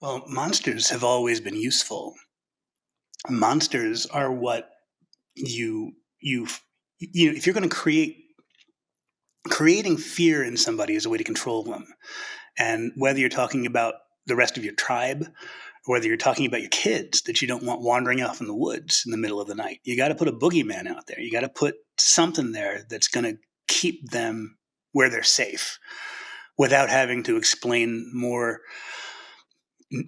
Well, monsters have always been useful. Monsters are what if you're going to creating fear in somebody is a way to control them. And whether you're talking about the rest of your tribe, or whether you're talking about your kids that you don't want wandering off in the woods in the middle of the night, you got to put a boogeyman out there. You got to put something there that's going to keep them where they're safe without having to explain more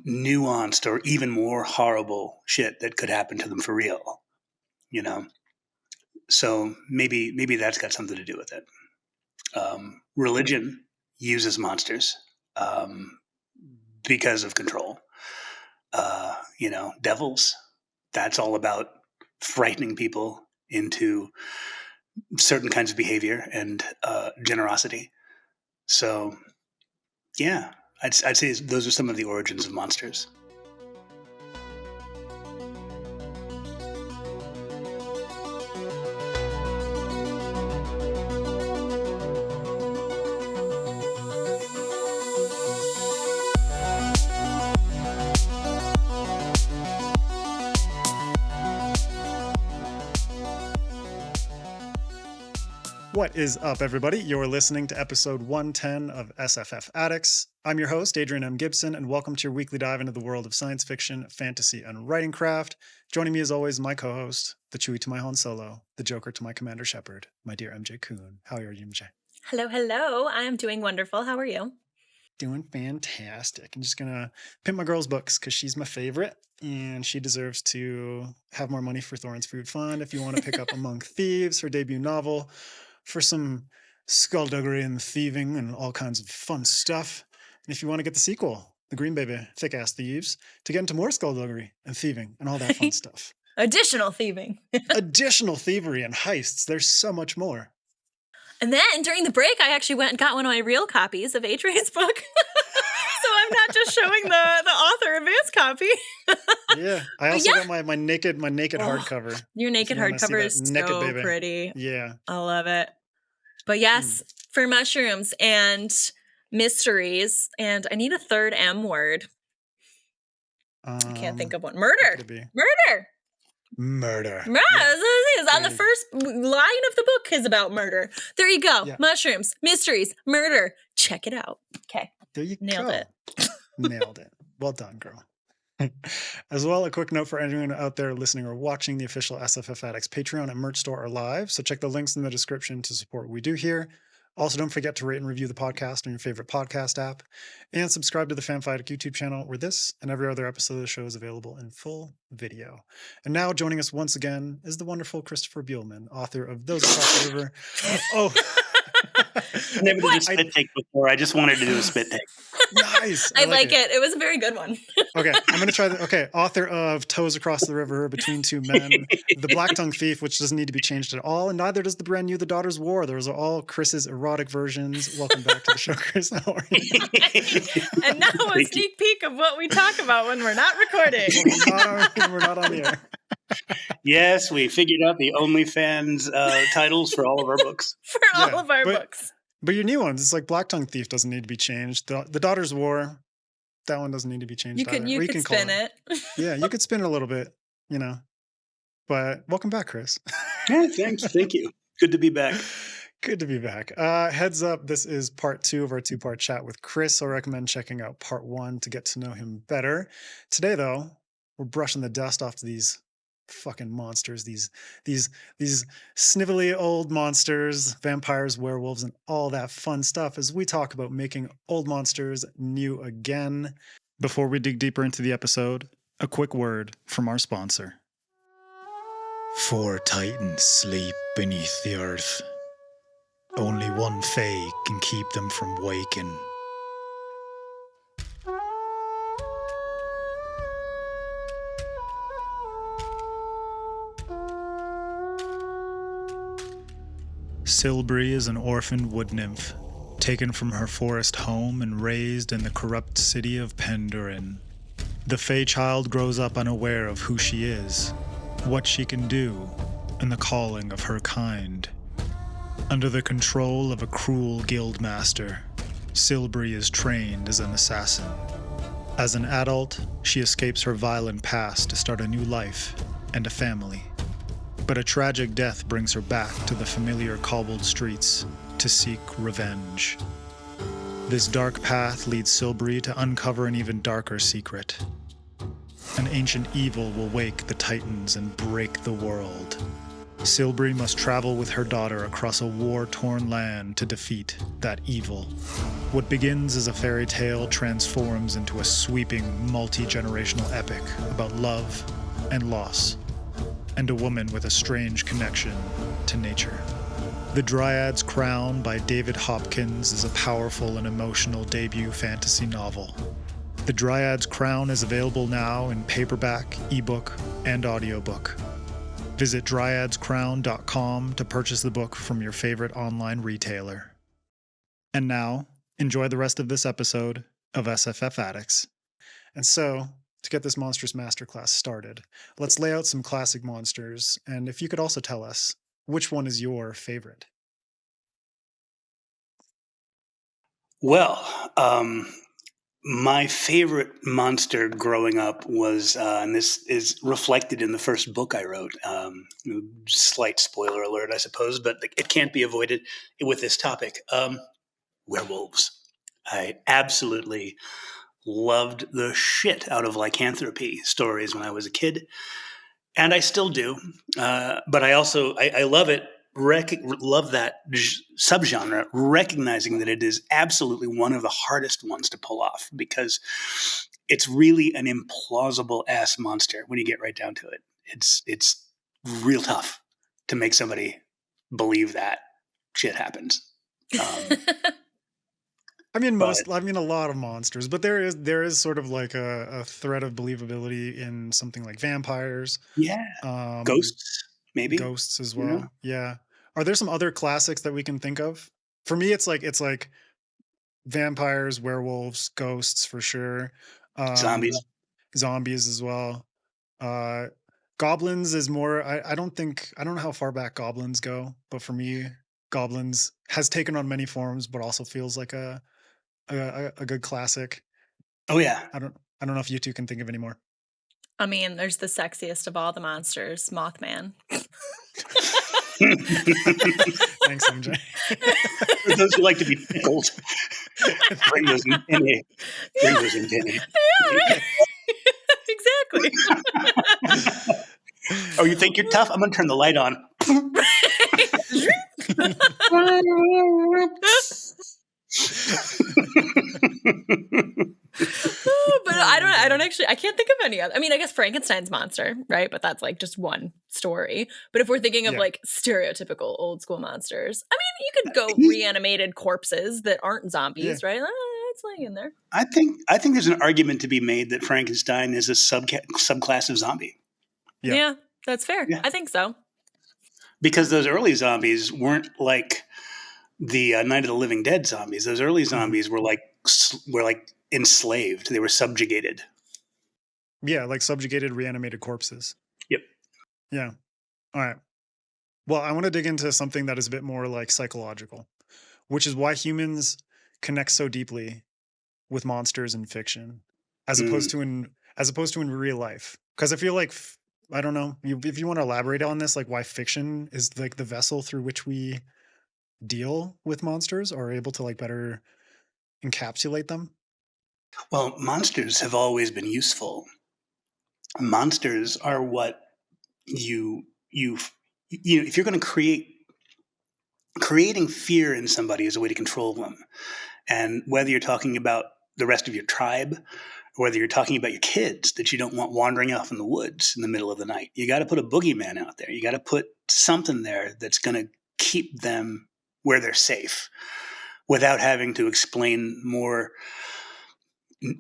nuanced or even more horrible shit that could happen to them for real, So maybe that's got something to do with it. Religion uses monsters because of control. Devils, that's all about frightening people into certain kinds of behavior and generosity. So, yeah, I'd say those are some of the origins of monsters. What is up, everybody? You're listening to episode 110 of SFF Addicts. I'm your host, Adrian M. Gibson, and welcome to your weekly dive into the world of science fiction, fantasy, and writing craft. Joining me as always, my co-host, the Chewie to my Han Solo, the Joker to my Commander Shepard, my dear MJ Kuhn. How are you, MJ? Hello. I am doing wonderful. How are you? Doing fantastic. I'm just going to pimp my girl's books because she's my favorite, and she deserves to have more money for Thorin's Food Fund. If you want to pick up Among Thieves, her debut novel, for some skullduggery and thieving and all kinds of fun stuff. And if you want to get the sequel, The Green Baby, Thick-Ass Thieves, to get into more skullduggery and thieving and all that fun stuff. Additional thieving. Additional thievery and heists. There's so much more. And then during the break, I actually went and got one of my real copies of Adrian's book. So I'm not just showing the author advance copy. Yeah. I also got my naked hardcover. Your naked hardcover is so pretty. Yeah. I love it. But yes, for mushrooms and mysteries, and I need a third M word. I can't think of one. Murder. Murder. On the first line of the book is about murder. There you go. Yeah. Mushrooms, mysteries, murder. Check it out. Okay. There you Nailed go. it. Nailed it. Well done, girl. As well, a quick note for anyone out there listening or watching, the official SFF Addicts Patreon and merch store are live, so check the links in the description to support what we do here. Also, don't forget to rate and review the podcast on your favorite podcast app, and subscribe to the FanFiAddict YouTube channel, where this and every other episode of the show is available in full video. And now, joining us once again is the wonderful Christopher Buehlman, author of Those Across the River. I never did a spit take before. I just wanted to do a spit take. Nice. I like it. It was a very good one. Okay, I'm going to try that. Okay, author of Toes Across the River, Between Two Men, The Black Tongue Thief, which doesn't need to be changed at all, and neither does the brand new The Daughter's War. Those are all Chris's erotic versions. Welcome back to the show, Chris. How are you? And now a sneak peek of what we talk about when we're not recording. We're not on the air. Yes, we figured out the OnlyFans titles for all of our books. All of our books. But your new ones, it's like Black Tongue Thief doesn't need to be changed. The Daughter's War, that one doesn't need to be changed. You could spin it. Yeah, you could spin it a little bit, But welcome back, Chris. Yeah, thanks. Thank you. Good to be back. Good to be back. Heads up, this is part 2 of our 2-part chat with Chris. I recommend checking out part 1 to get to know him better. Today, though, we're brushing the dust off to these fucking monsters, these snivelly old monsters, vampires, werewolves, and all that fun stuff as we talk about making old monsters new again. Before we dig deeper into the episode, a quick word from our sponsor. 4 titans sleep beneath the earth. Only one fae can keep them from waking. Silbury is an orphaned wood nymph, taken from her forest home and raised in the corrupt city of Pendurin. The Fae child grows up unaware of who she is, what she can do, and the calling of her kind. Under the control of a cruel guildmaster, Silbury is trained as an assassin. As an adult, she escapes her violent past to start a new life and a family. But a tragic death brings her back to the familiar cobbled streets to seek revenge. This dark path leads Silbury to uncover an even darker secret. An ancient evil will wake the Titans and break the world. Silbury must travel with her daughter across a war-torn land to defeat that evil. What begins as a fairy tale transforms into a sweeping, multi-generational epic about love and loss, and a woman with a strange connection to nature. The Dryad's Crown by David Hopkins is a powerful and emotional debut fantasy novel. The Dryad's Crown is available now in paperback, ebook, and audiobook. Visit dryadscrown.com to purchase the book from your favorite online retailer. And now, enjoy the rest of this episode of SFF Addicts. And so, to get this monstrous masterclass started, let's lay out some classic monsters, and if you could also tell us, which one is your favorite? Well, my favorite monster growing up was, and this is reflected in the first book I wrote, slight spoiler alert, I suppose, but it can't be avoided with this topic, werewolves. I absolutely loved the shit out of lycanthropy stories when I was a kid, and I still do. But I also I love it. Love that subgenre, recognizing that it is absolutely one of the hardest ones to pull off because it's really an implausible ass monster when you get right down to it. It's real tough to make somebody believe that shit happens. I mean, a lot of monsters, but there is sort of like a thread of believability in something like vampires. Yeah, ghosts, maybe ghosts as well. Yeah. Are there some other classics that we can think of? For me, it's like vampires, werewolves, ghosts for sure. Zombies as well. Goblins is more. I don't know how far back goblins go, but for me, goblins has taken on many forms, but also feels like a good classic. Oh yeah. I don't know if you two can think of any more. I mean, there's the sexiest of all the monsters, Mothman. Thanks, MJ. For those who like to be tickled, bring those in penny. Bring those in penny. Yeah, exactly. Oh, you think you're tough? I'm going to turn the light on. But I don't actually, I can't think of any other. I mean, I guess Frankenstein's monster, right? But that's like just one story. But if we're thinking of like stereotypical old school monsters, I mean, you could go reanimated corpses that aren't zombies, right? It's laying in there. I think there's an argument to be made that Frankenstein is a subclass of zombie. Yeah, that's fair. Yeah. I think so. Because those early zombies weren't like the Night of the Living Dead zombies. Those early zombies were like enslaved. They were subjugated. Yeah, like subjugated, reanimated corpses. Yep. Yeah. All right. Well, I want to dig into something that is a bit more like psychological, which is why humans connect so deeply with monsters in fiction, as opposed to in real life. Because I feel like, I don't know, if you want to elaborate on this, like why fiction is like the vessel through which we deal with monsters or are able to like better encapsulate them. Well, monsters have always been useful. Monsters are what you if you're going to creating fear in somebody is a way to control them. And whether you're talking about the rest of your tribe or whether you're talking about your kids that you don't want wandering off in the woods in the middle of the night, you got to put a boogeyman out there. You got to put something there that's going to keep them where they're safe without having to explain more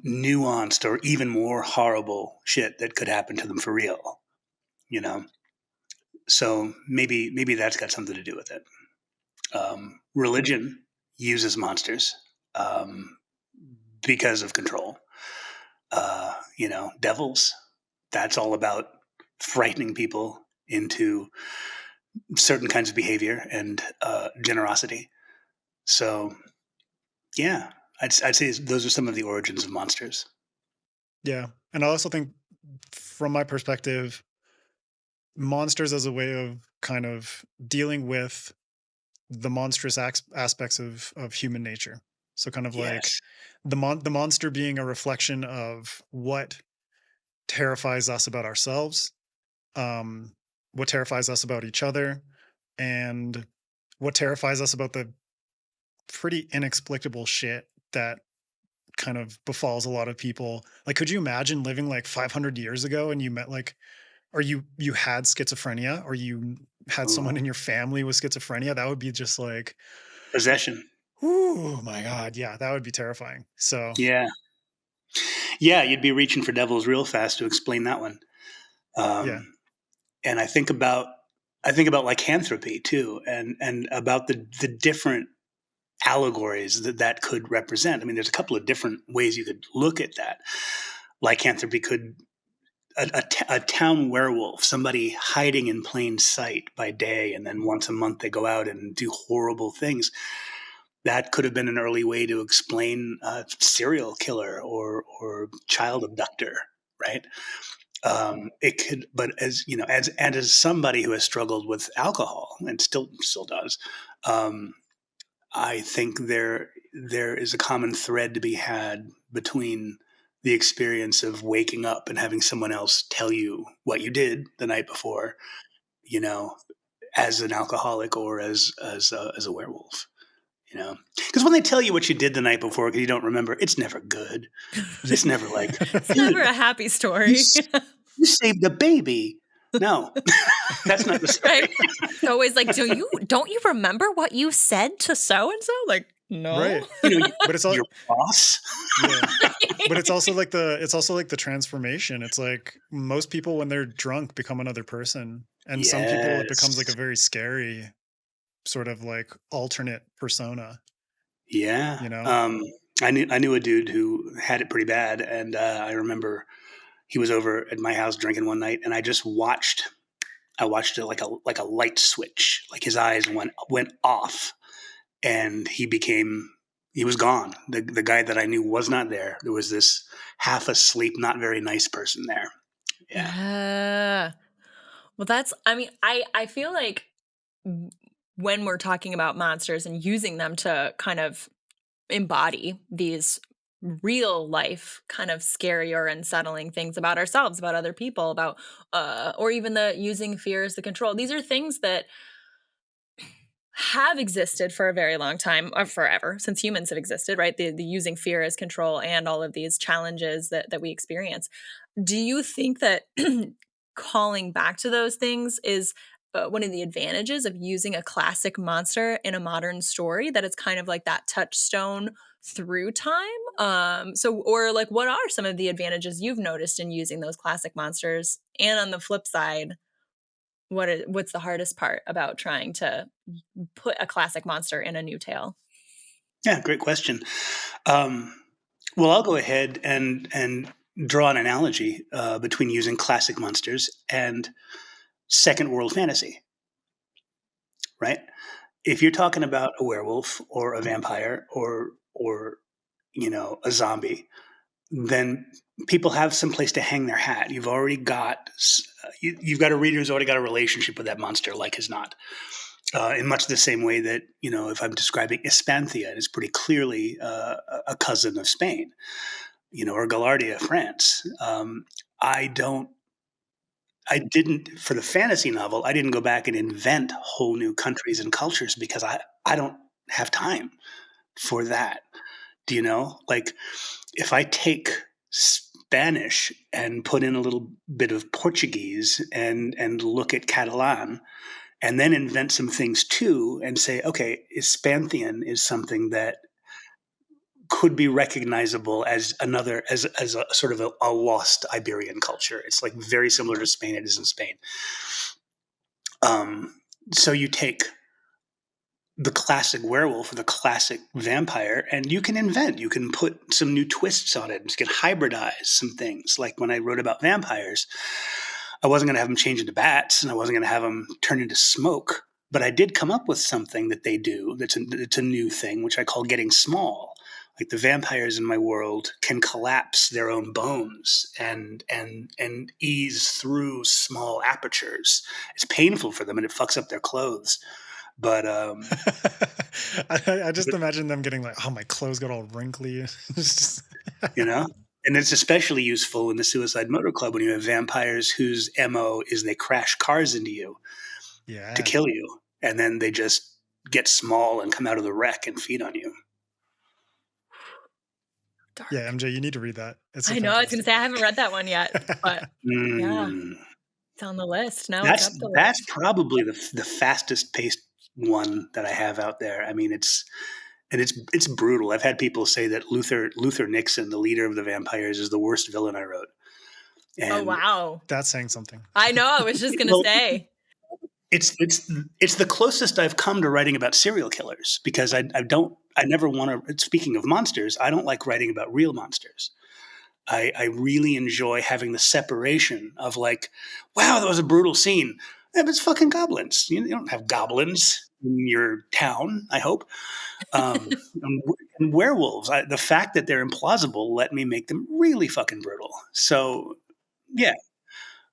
nuanced or even more horrible shit that could happen to them for real, So maybe that's got something to do with it. Religion uses monsters because of control. Devils, that's all about frightening people into certain kinds of behavior and generosity. So, yeah, I'd say those are some of the origins of monsters. Yeah. And I also think, from my perspective, monsters as a way of kind of dealing with the monstrous aspects of human nature. So kind of like Yes. the monster being a reflection of what terrifies us about ourselves, um, what terrifies us about each other, and what terrifies us about the pretty inexplicable shit that kind of befalls a lot of people. Like, could you imagine living like 500 years ago and you met like, or you had schizophrenia, or you had someone Ooh. in your family with schizophrenia? That would be just like, Possession. oh my God. Yeah, that would be terrifying. So, Yeah. Yeah, you'd be reaching for devils real fast to explain that one. yeah. And I think about lycanthropy too, and about the different allegories that could represent. I mean, there's a couple of different ways you could look at that. Lycanthropy could a town werewolf, somebody hiding in plain sight by day, and then once a month they go out and do horrible things. That could have been an early way to explain a serial killer or child abductor, right? It could, but as you know, as somebody who has struggled with alcohol and still does, um, I think there is a common thread to be had between the experience of waking up and having someone else tell you what you did the night before, you know, as an alcoholic or as a werewolf. Because when they tell you what you did the night before because you don't remember, it's never good. It's never like, It's dude, never a happy you, story. you saved a baby. No, that's not the story. Right? It's always like, don't you remember what you said to so and so? Like, no. Right. But it's all, Your boss. yeah. But it's also like the transformation. It's like most people when they're drunk become another person. And some people it becomes like a Yes. very scary sort of like alternate persona, Yeah. you know? I knew a dude who had it pretty bad, and I remember he was over at my house drinking one night, and I just watched. I watched it like a light switch. Like his eyes went off, and he was gone. The guy that I knew was not there. There was this half asleep, not very nice person there. Yeah. Yeah. Well, I feel like when we're talking about monsters and using them to kind of embody these real life kind of scary or unsettling things about ourselves, about other people, about or even the using fear as the control. These are things that have existed for a very long time, or forever, since humans have existed, right? The using fear as control and all of these challenges that we experience. Do you think that calling back to those things is one of the advantages of using a classic monster in a modern story, that it's kind of like that touchstone through time? Or like, what are some of the advantages you've noticed in using those classic monsters? And on the flip side, what's the hardest part about trying to put a classic monster in a new tale? Yeah. Great question. Um, well, I'll go ahead and draw an analogy between using classic monsters and second world fantasy. Right. If you're talking about a werewolf or a vampire or a zombie, then people have some place to hang their hat. You've got a reader who's already got a relationship with that monster, like as not. In much the same way that, if I'm describing Espanthia, it's pretty clearly a cousin of Spain, or Gallardia, France. I didn't, for the fantasy novel, I didn't go back and invent whole new countries and cultures because I don't have time for that. Do you know? Like, if I take Spanish and put in a little bit of Portuguese and look at Catalan and then invent some things too and say, okay, Spanthian is something that could be recognizable as a sort of a lost Iberian culture. It's like very similar to Spain. It is in Spain. So you take the classic werewolf or the classic vampire, and you can put some new twists on it. You can hybridize some things. Like when I wrote about vampires, I wasn't going to have them change into bats, and I wasn't going to have them turn into smoke. But I did come up with something that they do it's a new thing, which I call getting small, Like the vampires in my world can collapse their own bones and ease through small apertures. It's painful for them and it fucks up their clothes. But I just imagine them getting like, oh, my clothes got all wrinkly. you know, and it's especially useful in the Suicide Motor Club when you have vampires whose MO is they crash cars into you to kill you, and then they just get small and come out of the wreck and feed on you. Dark. Yeah, MJ, you need to read that. I know. I was going to say I haven't read that one yet, but yeah, it's on the list now. That's probably the fastest paced one that I have out there. I mean, it's brutal. I've had people say that Luther Nixon, the leader of the vampires, is the worst villain I wrote. And oh wow, that's saying something. I know. I was just going to say. It's the closest I've come to writing about serial killers, because I never want to. Speaking of monsters, I don't like writing about real monsters. I really enjoy having the separation of like, wow, that was a brutal scene. Yeah, but it's fucking goblins. You don't have goblins in your town, I hope. And werewolves, the fact that they're implausible let me make them really fucking brutal. So, yeah.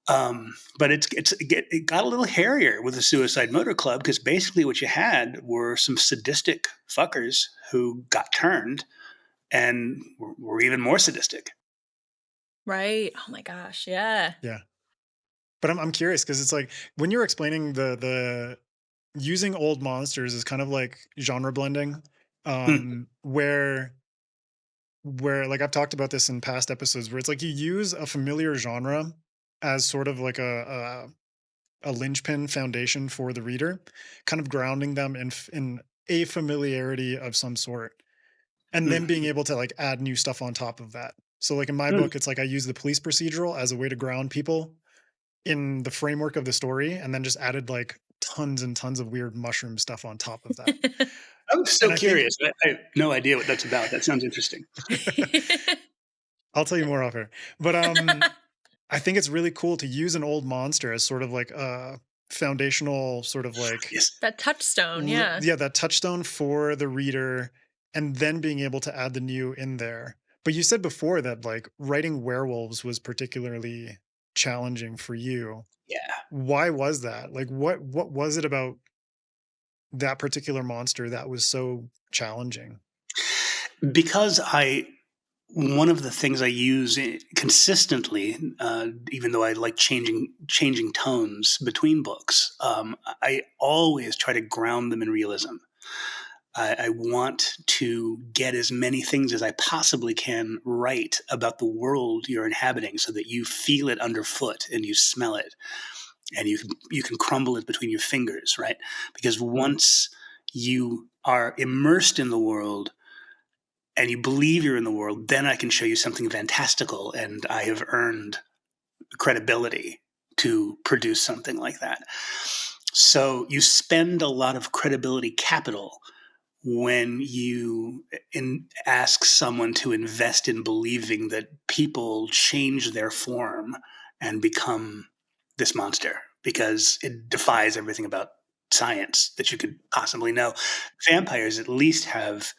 But it got a little hairier with the Suicide Motor Club, because basically what you had were some sadistic fuckers who got turned and were even more sadistic. Right. Oh my gosh. Yeah. Yeah. But I'm curious, because it's like when you're explaining the using old monsters is kind of like genre blending, where like I've talked about this in past episodes, where it's like you use a familiar genre as sort of like a linchpin foundation for the reader, kind of grounding them in a familiarity of some sort, and then being able to like add new stuff on top of that. So like in my book, it's like I use the police procedural as a way to ground people in the framework of the story, and then just added like tons and tons of weird mushroom stuff on top of that. I'm so curious. I have no idea what that's about. That sounds interesting. I'll tell you more off here. But I think it's really cool to use an old monster as sort of like a foundational sort of like that touchstone. Yeah. Yeah, that touchstone for the reader, and then being able to add the new in there. But you said before that like writing werewolves was particularly challenging for you. Yeah. Why was that? Like what was it about that particular monster that was so challenging? Because one of the things I use consistently, even though I like changing tones between books, I always try to ground them in realism. I want to get as many things as I possibly can right about the world you're inhabiting, so that you feel it underfoot and you smell it, and you can crumble it between your fingers, right? Because once you are immersed in the world and you believe you're in the world, then I can show you something fantastical, and I have earned credibility to produce something like that. So you spend a lot of credibility capital when you ask someone to invest in believing that people change their form and become this monster, because it defies everything about science that you could possibly know. Vampires at least have.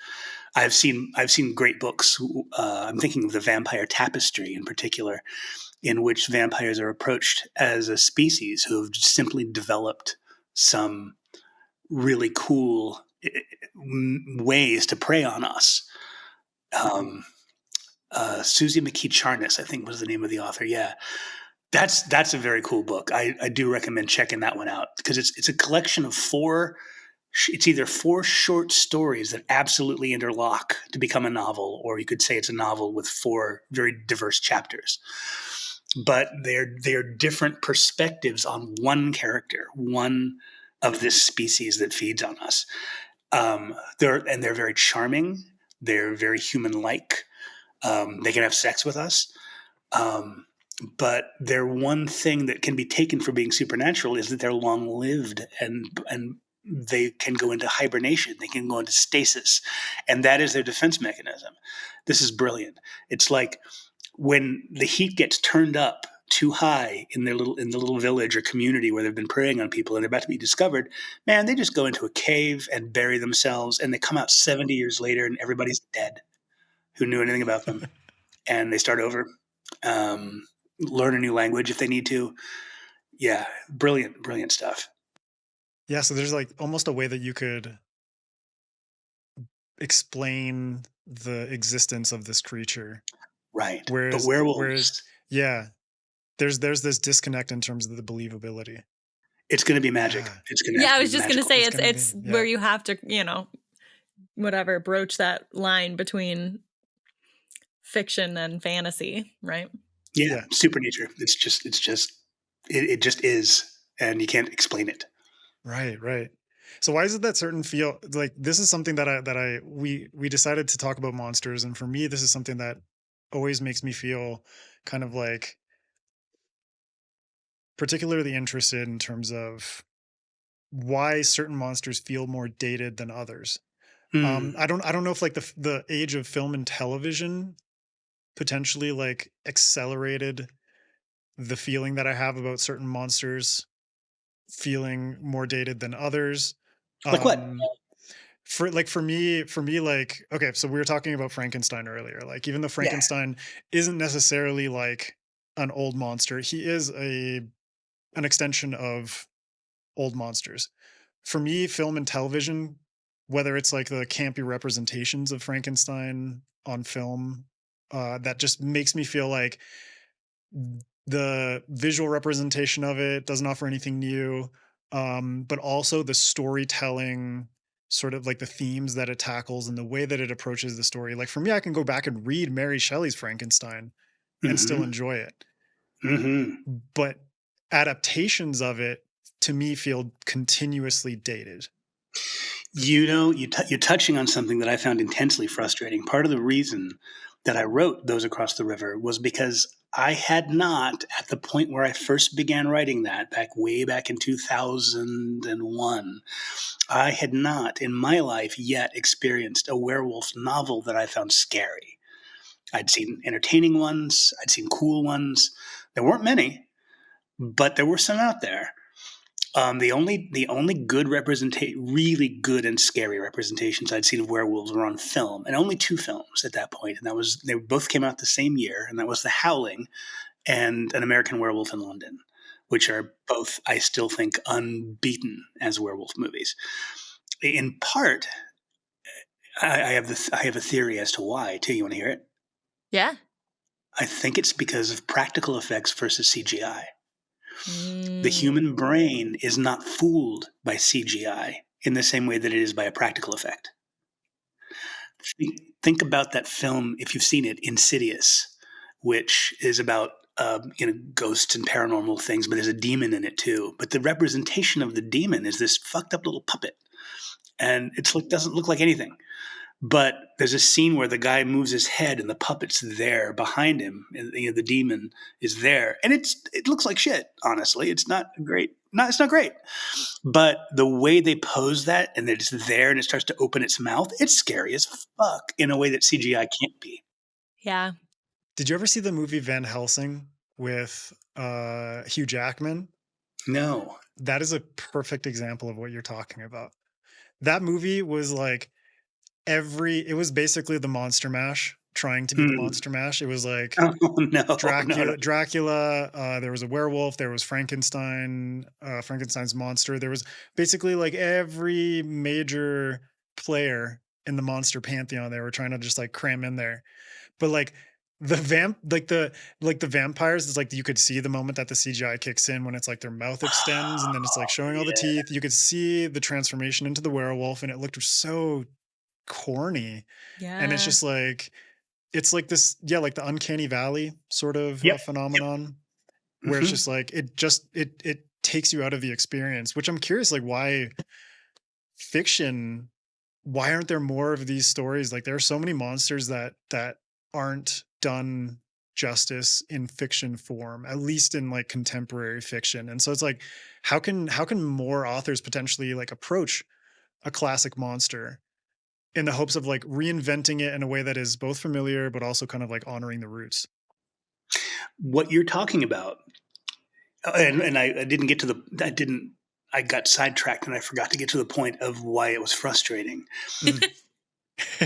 I've seen great books. I'm thinking of the Vampire Tapestry in particular, in which vampires are approached as a species who have simply developed some really cool ways to prey on us. Susie McKee Charnas, I think, was the name of the author. Yeah, that's a very cool book. I do recommend checking that one out, because it's a collection of it's either 4 short stories that absolutely interlock to become a novel, or you could say it's a novel with 4 very diverse chapters. But they're different perspectives on one character, one of this species that feeds on us. They're very charming. They're very human-like. They can have sex with us. But their one thing that can be taken for being supernatural is that they're long-lived, and they can go into hibernation. They can go into stasis, and that is their defense mechanism. This is brilliant. It's like when the heat gets turned up too high in the little village or community where they've been preying on people and they're about to be discovered, they just go into a cave and bury themselves, and they come out 70 years later and everybody's dead. who knew anything about them, and they start over, learn a new language if they need to. Yeah, brilliant stuff. Yeah, so there's like almost a way that you could explain the existence of this creature. Right. Whereas, but werewolves, yeah, there's this disconnect in terms of the believability. it's going to be magic. Yeah. It's going to Yeah, have I to was be just going to magical. say It's it's gonna be- where yeah. you have to, whatever, broach that line between fiction and fantasy, right? Yeah, super nature. It just is, and you can't explain it. Right. So why is it that certain feel like this is something that we decided to talk about monsters, and for me this is something that always makes me feel kind of like particularly interested in terms of why certain monsters feel more dated than others. I don't know if like the age of film and television potentially like accelerated the feeling that I have about certain monsters feeling more dated than others. Like what? For me, like, okay, so we were talking about Frankenstein earlier. Like, even though Frankenstein isn't necessarily like an old monster, he is an extension of old monsters. For me, film and television, whether it's like the campy representations of Frankenstein on film, that just makes me feel like the visual representation of it doesn't offer anything new, but also the storytelling, sort of like the themes that it tackles and the way that it approaches the story. Like for me, I can go back and read Mary Shelley's Frankenstein and still enjoy it. But adaptations of it to me feel continuously dated. You're touching on something that I found intensely frustrating. Part of the reason that I wrote Those Across the River was because I had not, at the point where I first began writing that, way back in 2001, I had not in my life yet experienced a werewolf novel that I found scary. I'd seen entertaining ones, I'd seen cool ones. There weren't many, but there were some out there. The only good really good and scary representations I'd seen of werewolves were on film, and only 2 films at that point, and they both came out the same year, and that was The Howling and An American Werewolf in London, which are both, I still think, unbeaten as werewolf movies. In part, I have a theory as to why too. You want to hear it? Yeah. I think it's because of practical effects versus CGI. The human brain is not fooled by CGI in the same way that it is by a practical effect. Think about that film, if you've seen it, Insidious, which is about ghosts and paranormal things, but there's a demon in it too. But the representation of the demon is this fucked up little puppet, and doesn't look like anything. But there's a scene where the guy moves his head and the puppet's there behind him, and the demon is there, and it looks like shit. Honestly, it's not great. It's not great. But the way they pose that, and it's there, and it starts to open its mouth, it's scary as fuck in a way that CGI can't be. Yeah. Did you ever see the movie Van Helsing with Hugh Jackman? No. That is a perfect example of what you're talking about. That movie was like it was basically the Monster Mash trying to be the Monster Mash. It was like Dracula, there was a werewolf, there was Frankenstein, Frankenstein's monster. There was basically like every major player in the monster pantheon they were trying to just like cram in there. But like the vampires, it's like you could see the moment that the CGI kicks in when it's like their mouth extends and then it's like showing all the teeth. You could see the transformation into the werewolf, and it looked so corny. Yeah. And it's just like it's like this, like the uncanny valley sort of phenomenon where it's just like it takes you out of the experience, which I'm curious, like why aren't there more of these stories? Like there are so many monsters that aren't done justice in fiction form, at least in like contemporary fiction. And so it's like, how can more authors potentially like approach a classic monster in the hopes of like reinventing it in a way that is both familiar, but also kind of like honoring the roots? What you're talking about, and I didn't get to I got sidetracked and I forgot to get to the point of why it was frustrating.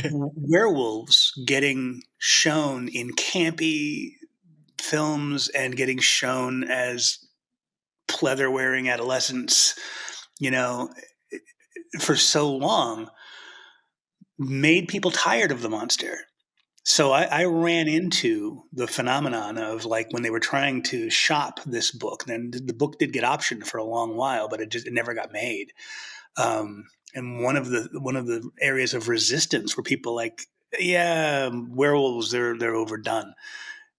werewolves getting shown in campy films and getting shown as pleather-wearing adolescents, for so long made people tired of the monster. So I ran into the phenomenon of like when they were trying to shop this book, then the book did get optioned for a long while, but it never got made. And one of the areas of resistance were people like, yeah, werewolves, they're overdone.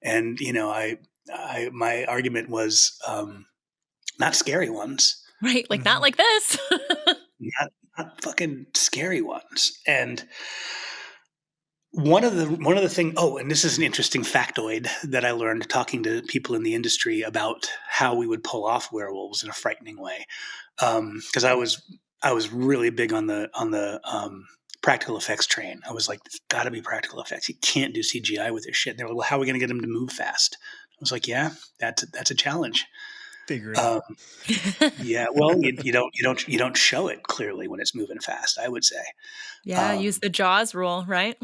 And my argument was not scary ones, Right, like not like this. not fucking scary ones. And one of the things. Oh, and this is an interesting factoid that I learned talking to people in the industry about how we would pull off werewolves in a frightening way. Because I was really big on the practical effects train. I was like, it's got to be practical effects. You can't do CGI with this shit. And they were like, well, how are we going to get them to move fast? I was like, yeah, that's a challenge. Figure it out. Yeah, well, you don't show it clearly when it's moving fast, I would say. Yeah, use the Jaws rule, right?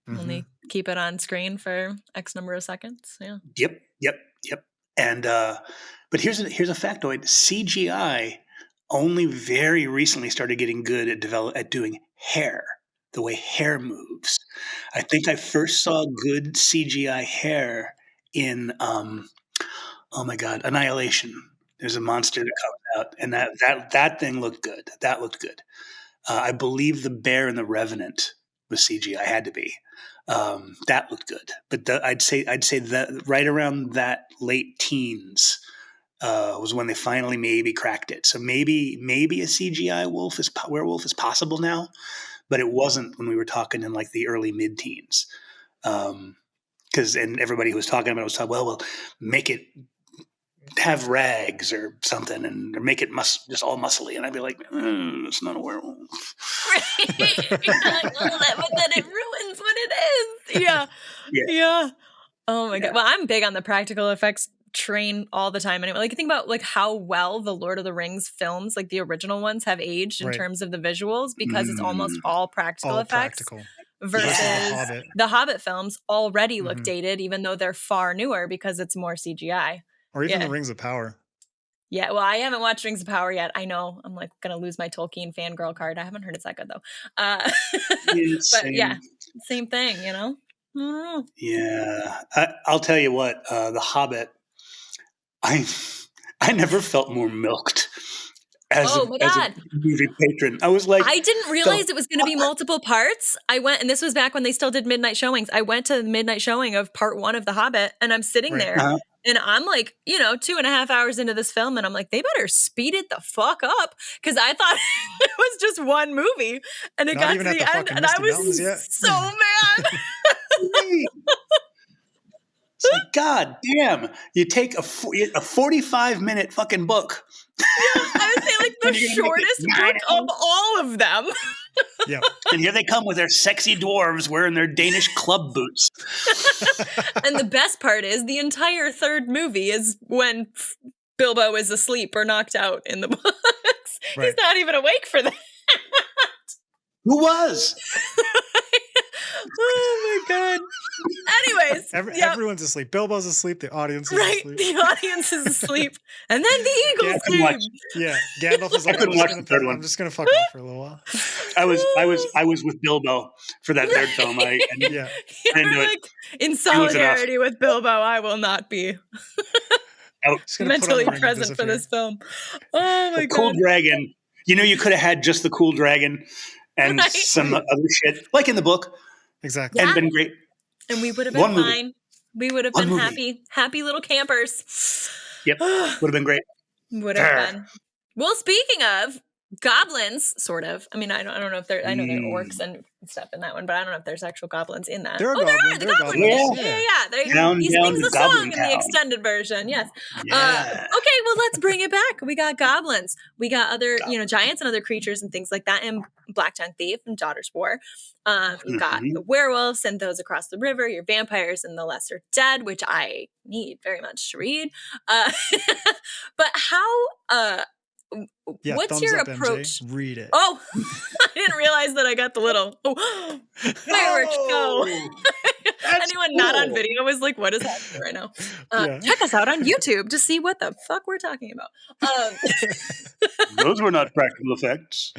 Mhm. Only keep it on screen for X number of seconds. Yeah. Yep. And but here's a factoid: CGI only very recently started getting good at doing hair, the way hair moves. I think I first saw good CGI hair in oh my god, Annihilation. There's a monster that comes out, and that thing looked good. That looked good. I believe the bear in the Revenant was CGI. Had to be. That looked good. But I'd say that right around that late teens was when they finally maybe cracked it. So maybe a CGI werewolf is possible now, but it wasn't when we were talking in like the early mid-teens. Because and everybody who was talking about it was talking, well, make it have rags or something, or make it just all muscly, and I'd be like, it's not a werewolf. Right. Like, well, but then it ruins what it is. Yeah. Oh my god. Well, I'm big on the practical effects train all the time. Anyway, like think about like how well the Lord of the Rings films, like the original ones, have aged in Right. terms of the visuals because it's almost all practical All effects. practical. Versus Hobbit. the Hobbit films already look Mhm. dated, even though they're far newer because it's more CGI. Or even Yeah. the Rings of Power. Yeah, well, I haven't watched Rings of Power yet. I know I'm like gonna lose my Tolkien fangirl card. I haven't heard it's that good though. But yeah, same thing, you know. Mm. Yeah, I'll tell you what. The Hobbit, I never felt more milked as Oh my as a god. movie patron. I was like, I didn't realize it was going to be multiple parts. I went, and this was back when they still did midnight showings. I went to the midnight showing of part 1 of The Hobbit, and I'm sitting Right. there, and I'm like, 2.5 hours into this film, and I'm like, they better speed it the fuck up, because I thought it was just one movie, and it Not got even to at the the end, fucking and I Misty Mountains was yet. so mad. it's like, God damn! You take a 45-minute fucking book. I would say like the And you're gonna make it shortest 9 book of all of them. Yeah. And here they come with their sexy dwarves wearing their Danish club boots. And the best part is the entire third movie is when Bilbo is asleep or knocked out in the books. Right. He's not even awake for that. Who was? Oh my god. Anyways, Everyone's asleep. Bilbo's asleep. The audience is asleep. The audience is asleep. And then the eagles came. Yeah, Gandalf is like, I'm just gonna fuck off for a little while. I was with Bilbo for that third film. You're like, in solidarity with Bilbo, I will not be mentally present for this film. Oh my god. Cool dragon. You could have had just the cool dragon and some other shit, like in the book. Exactly. And been great. And we would have been fine. We would have been happy little campers. Yep. Would have been great. Would have been. Well, speaking of goblins, sort of. I mean, I don't know if there. I know there are orcs and stuff in that one, but I don't know if there's actual goblins in that. There are goblins. There are the goblins. Yeah. He sings the song in the extended version. Yes. Yeah. Okay. Well, let's bring it back. We got goblins. We got other, giants and other creatures and things like that in Black Tongue Thief and Daughter's War. You've got the werewolves and those across the river. Your vampires and the Lesser Dead, which I need very much to read. But how? Yeah, what's thumbs your up, approach? MJ. Read it. Oh, I didn't realize that I got the little fireworks go. That's Anyone not on cool. video was like, what is happening right now? Yeah. Check us out on YouTube to see what the fuck we're talking about. Those were not practical effects.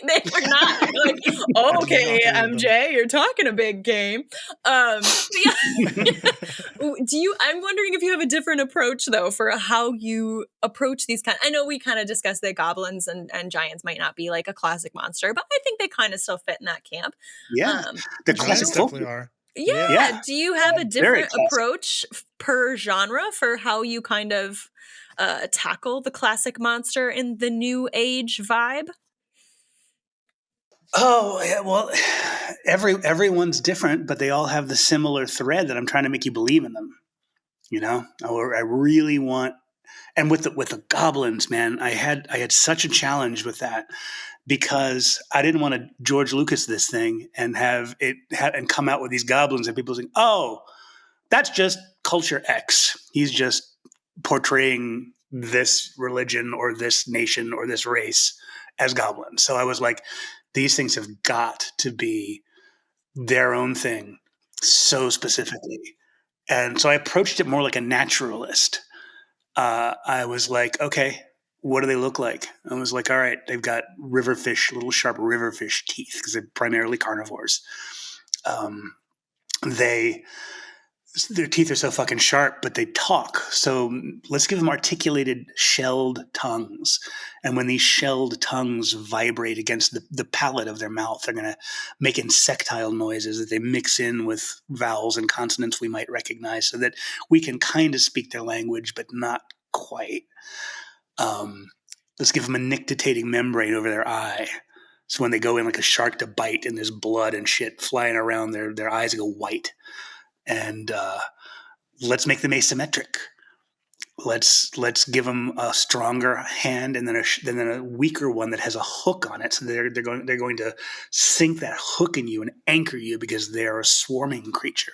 They are not. You're like, I did okay, not believe them. MJ, you're talking a big game. Yeah. I'm wondering if you have a different approach though for how you approach these I know we kind of discussed that goblins and giants might not be like a classic monster, but I think they kind of still fit in that camp. Yeah, the Giants classic definitely folk. are. Yeah. Do you have a Very different classic. approach per genre for how you kind of tackle the classic monster in the new age vibe? Oh, yeah, well, everyone's different, but they all have the similar thread that I'm trying to make you believe in them. You know, I really want, and with the goblins, man, I had such a challenge with that because I didn't want to George Lucas this thing and have it and come out with these goblins and people saying, oh, that's just culture X. He's just portraying this religion or this nation or this race as goblins. So I was like, these things have got to be their own thing so specifically. And so I approached it more like a naturalist. I was like, okay, what do they look like? I was like, all right, they've got river fish, little sharp river fish teeth because they're primarily carnivores. Their teeth are so fucking sharp, but they talk. So let's give them articulated shelled tongues. And when these shelled tongues vibrate against the palate of their mouth, they're going to make insectile noises that they mix in with vowels and consonants we might recognize so that we can kind of speak their language, but not quite. Let's give them a nictitating membrane over their eye. So when they go in like a shark to bite and there's blood and shit flying around, their eyes go white. And let's make them asymmetric. Let's give them a stronger hand and then a weaker one that has a hook on it. So they're going to sink that hook in you and anchor you because they are a swarming creature.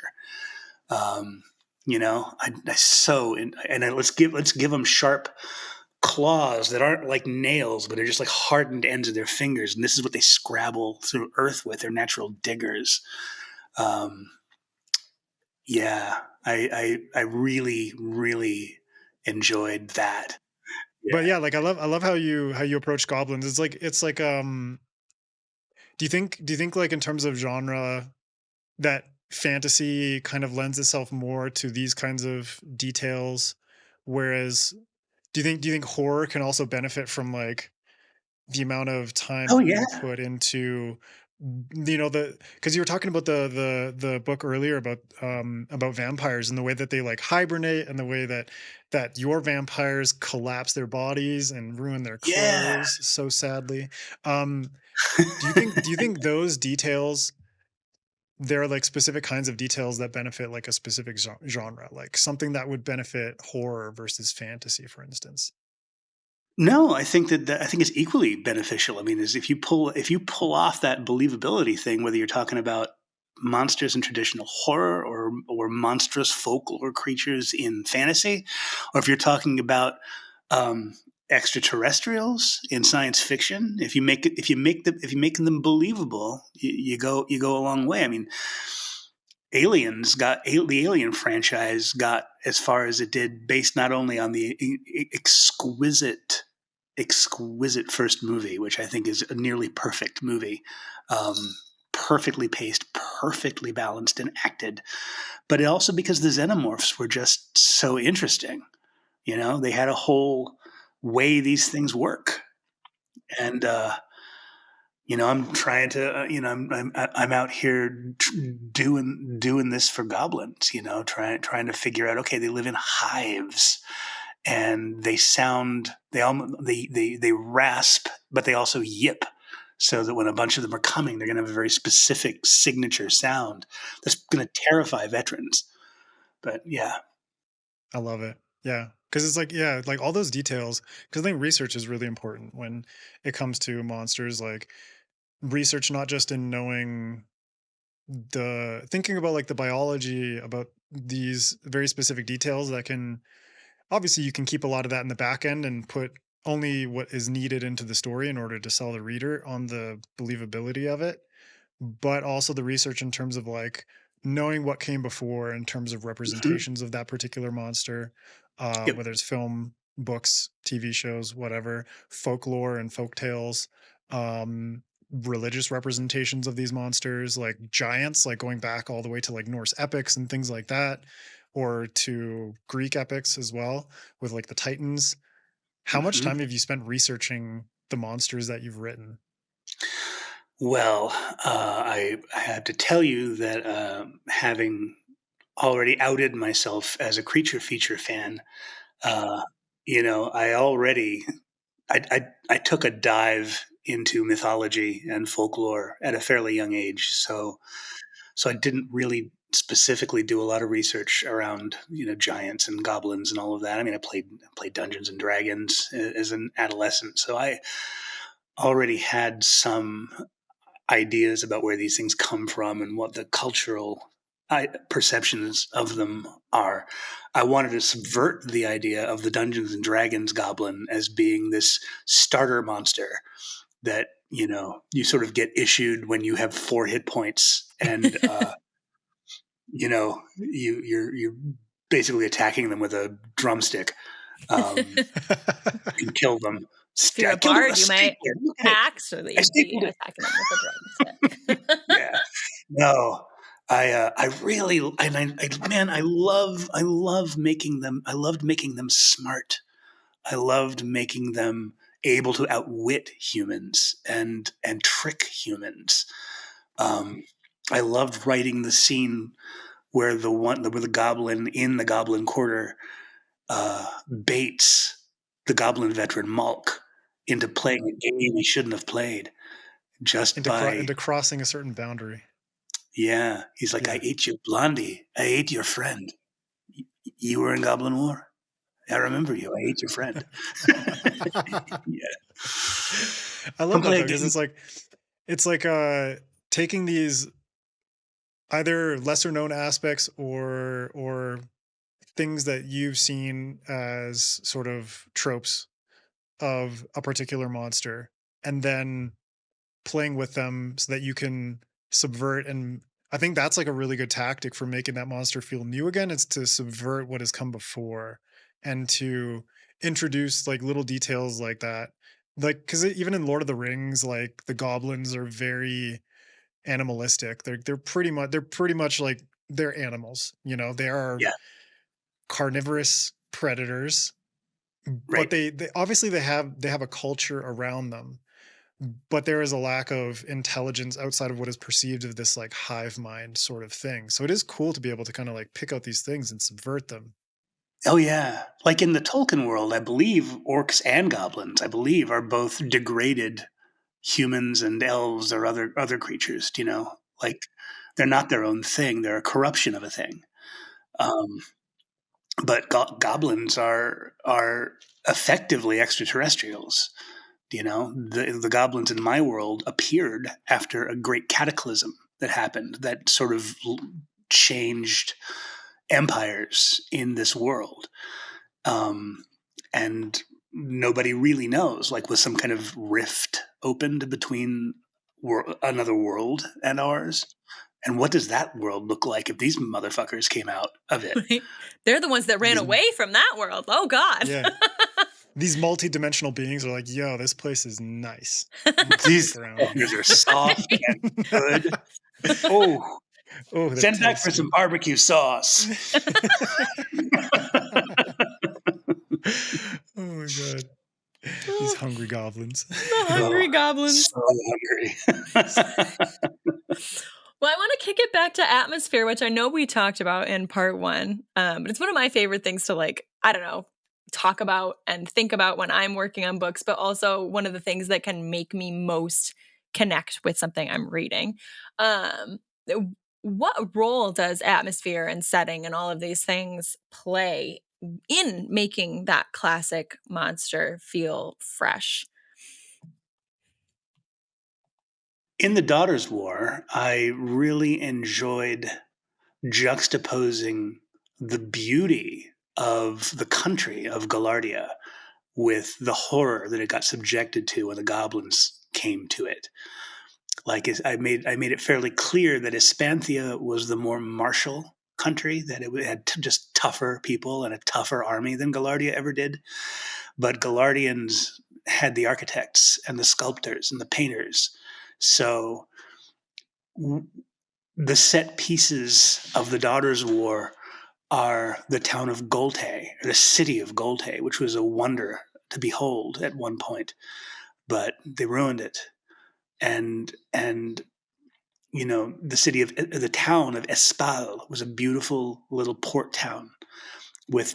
You know, let's give them sharp claws that aren't like nails, but they're just like hardened ends of their fingers, and this is what they scrabble through earth with. They're natural diggers. Yeah, I really, really enjoyed that. But yeah, like I love how you approach goblins. It's like do you think like in terms of genre that fantasy kind of lends itself more to these kinds of details, whereas do you think horror can also benefit from like the amount of time Oh that yeah, you put into because you were talking about the book earlier about vampires and the way that they like hibernate and the way that your vampires collapse their bodies and ruin their clothes yeah. so sadly. Do you think those details, there are like specific kinds of details that benefit like a specific genre, like something that would benefit horror versus fantasy, for instance? No, I think I think it's equally beneficial. I mean, is if you pull off that believability thing, whether you're talking about monsters in traditional horror or monstrous folklore creatures in fantasy, or if you're talking about extraterrestrials in science fiction, if you make them believable, you go a long way. I mean, the Alien franchise got as far as it did based not only on the exquisite first movie, which I think is a nearly perfect movie, perfectly paced, perfectly balanced and acted, but it also because the xenomorphs were just so interesting. You know, they had a whole way these things work, and you know, I'm trying to, you know, I'm out here doing this for goblins. You know, trying to figure out. Okay, they live in hives, and they rasp, but they also yip. So that when a bunch of them are coming, they're going to have a very specific signature sound that's going to terrify veterans. But yeah, I love it. Yeah. Because it's like, yeah, like all those details. Because I think research is really important when it comes to monsters. Like research, not just in knowing thinking about like the biology, about these very specific details that can, obviously, you can keep a lot of that in the back end and put only what is needed into the story in order to sell the reader on the believability of it, but also the research in terms of like knowing what came before in terms of representations of that particular monster, Yep. whether it's film, books, TV shows, whatever, folklore and folk tales, religious representations of these monsters, like giants, like going back all the way to like Norse epics and things like that, or to Greek epics as well, with like the Titans. How much time have you spent researching the monsters that you've written? Well, I have to tell you that having already outed myself as a creature feature fan, uh, I took a dive into mythology and folklore at a fairly young age. So I didn't really specifically do a lot of research around giants and goblins and all of that. I mean, I played Dungeons and Dragons as an adolescent, so I already had some ideas about where these things come from and what the cultural perceptions of them are. I wanted to subvert the idea of the Dungeons and Dragons goblin as being this starter monster that you sort of get issued when you have 4 hit points, and you're basically attacking them with a drumstick, and kill them. If you're a bard, you might actually be attacking them with a drumstick. Yeah. No. I really, I love making them. I loved making them smart. I loved making them able to outwit humans and trick humans. I loved writing the scene where the goblin in the Goblin Quarter baits the Goblin veteran Malk into playing a game he shouldn't have played, just into crossing a certain boundary. Yeah, he's like, I ate you, Blondie. I ate your friend. You were in Goblin War. I remember you. I ate your friend. Yeah, I love that because it's like taking these either lesser known aspects or things that you've seen as sort of tropes of a particular monster, and then playing with them so that you can subvert. And I think that's like a really good tactic for making that monster feel new again. It's to subvert what has come before and to introduce like little details like that. Like, because even in Lord of the Rings, like the goblins are very animalistic. They're pretty much like they're animals. They are carnivorous predators, but they obviously they have a culture around them, but there is a lack of intelligence outside of what is perceived of this like hive mind sort of thing. So it is cool to be able to kind of like pick out these things and subvert them. Oh yeah, like in the Tolkien world, I believe orcs and goblins, are both degraded humans and elves or other creatures. Like they're not their own thing; they're a corruption of a thing. But goblins are effectively extraterrestrials. The goblins in my world appeared after a great cataclysm that happened that sort of changed empires in this world. And nobody really knows, like, was some kind of rift opened between another world and ours? And what does that world look like if these motherfuckers came out of it? They're the ones that ran away from that world. Oh, God. Yeah. These multi-dimensional beings are like, yo, this place is nice. These fuckers are soft and good. Oh, send back for some barbecue sauce. Oh my God. These hungry goblins. The hungry goblins. So hungry. Well, I want to kick it back to atmosphere, which I know we talked about in part 1. But it's one of my favorite things to, like, I don't know, talk about and think about when I'm working on books, but also one of the things that can make me most connect with something I'm reading. What role does atmosphere and setting and all of these things play in making that classic monster feel fresh? In The Daughter's War, I really enjoyed juxtaposing the beauty of the country of Galardia with the horror that it got subjected to when the goblins came to it. Like I made it fairly clear that Espanthia was the more martial country, that it had just tougher people and a tougher army than Galardia ever did. But Galardians had the architects and the sculptors and the painters. So the set pieces of the Daughters' War are the town of Golte, or the city of Golte, which was a wonder to behold at one point, but they ruined it. And the town of Espal was a beautiful little port town with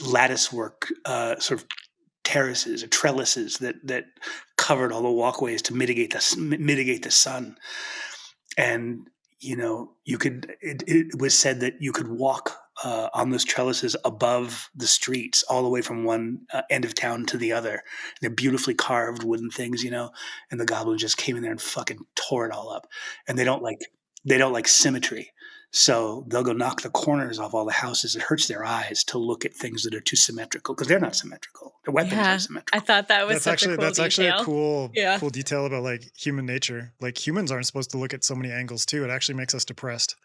lattice work, sort of terraces or trellises that covered all the walkways to mitigate the sun. And it was said that you could walk on those trellises above the streets, all the way from one end of town to the other. They're beautifully carved wooden things, and the goblins just came in there and fucking tore it all up. And they don't like symmetry. So they'll go knock the corners off all the houses. It hurts their eyes to look at things that are too symmetrical, because they're not symmetrical. Their weapons are symmetrical. I thought that was that's actually a cool detail about like human nature. Like humans aren't supposed to look at so many angles too. It actually makes us depressed.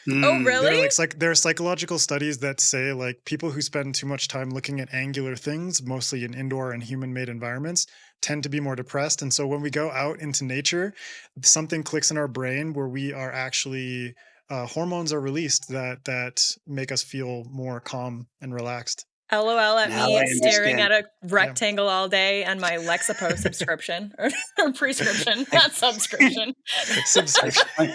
Oh, really? There are psychological studies that say like people who spend too much time looking at angular things, mostly in indoor and human-made environments, tend to be more depressed. And so when we go out into nature, something clicks in our brain where we are actually hormones are released that make us feel more calm and relaxed. LOL at me staring at a rectangle all day and my Lexapro subscription or prescription, not subscription. Subscription. I